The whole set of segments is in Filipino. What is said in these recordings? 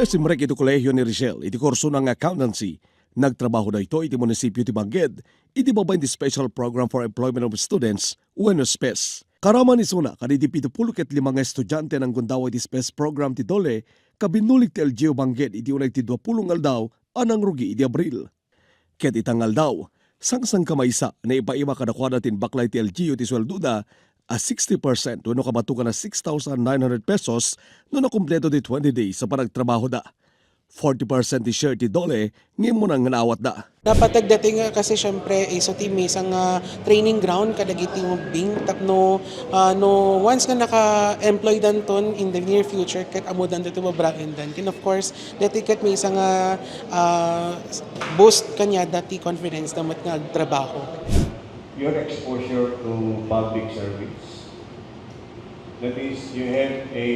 Simrek iti kolehiyo ni Richelle, iti kurso ng accountancy. Nagtrabaho na ito iti munisipyo ti Bangged, iti babay iti Special Program for Employment of Students, UNOSPES. Karaman isuna, kaniti 75 nga estudyante ng Gundawa iti SPES program ti Dole, kabinulik ti LGU Bangged iti unay ti 20 aldaw, anang rugi iti Abril. Ket itang aldaw, sangsang kamaysa na ipaiba kadakwada tin baklay ti LGU ti swelduda, a 60% no kabatukan na 6,900 pesos no nakumpleto di 20 days sa panagtrabaho da. 40% ti share ti Dole ngayon mo nang naawat da. Dapat tagdating nga kasi syempre iso ti misang training ground kadagiti mo bing tapno no once nga naka-employ danton in the near future ket amudan dito babraen dan kin of course dati ket misang boost kanya dati confidence damat nga trabaho. Your exposure to public service. That is, you have a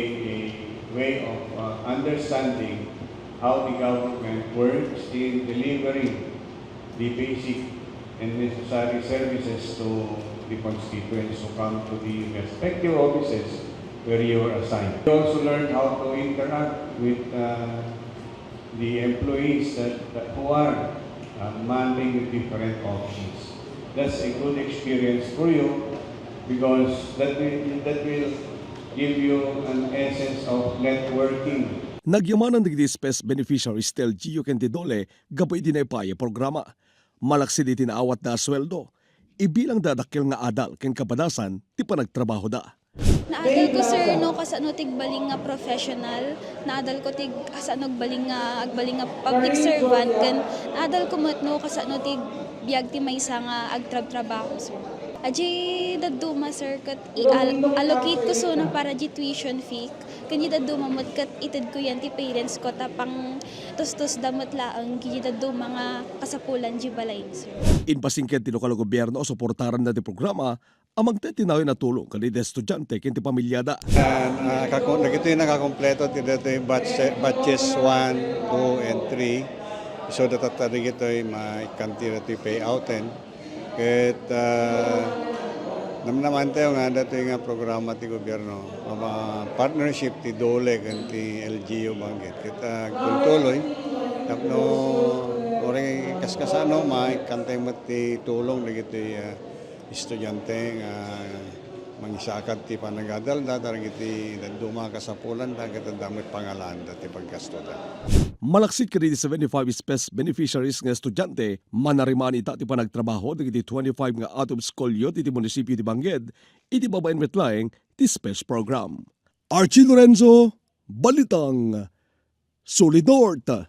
way of understanding how the government works in delivering the basic and necessary services to the constituents who come to the respective offices where you are assigned. You also learn how to interact with the employees who are manning the different offices. That's a good experience for you because that will give you an essence of networking. Nagyamanan digiti SPES beneficiaries tel LGU ken ti Dole gabay di na ipaya programa. Malaksi di tinaawat na sweldo. Ibilang dadakil nga adal ken kapadasan ti panagtrabaho da. Naadal ko sir no kasano tig baling nga professional, naadal ko tig kasano baling nga agbaling nga public servant ken naadal ko no kasano tig biag ti maysa nga agtrabaho sir. Aji daduma sir kat i-allocate ko so na para di tuition fee. Kanya daduma mat kat itad ko yan ti parents ko tapang tos damot laang kanya daduma nga kasapulan di balay sir. Inpasingket tinukal gobyerno o suportaran na ti programa amang tetinaw na tulong kaniti estudyante ken ti pamilyada. Nagito yung nakakompleto ti batches 1, 2, and 3. So datatari ito yung maikanti na ito payouten. Ket naman tayo nga dito yung programa ti gobyerno. Partnership ti Dole ken ti LGU Bangged. Kita kultuloy. Tapno oring kaskasano maikantay mo ti tulong dagito estudyante nga mangisakad ti panagadal da daragiti duma kasapulan da ket damit pangalan da ti paggasto da. Malaksit kini 75 SPES beneficiaries nga estudyante manariman ita ti panagtrabaho dagiti 25 nga out of school youth iti munisipyo ti Bangged iti babaen metlaeng ti SPES program. Archie Lorenzo, Balitang Solid North.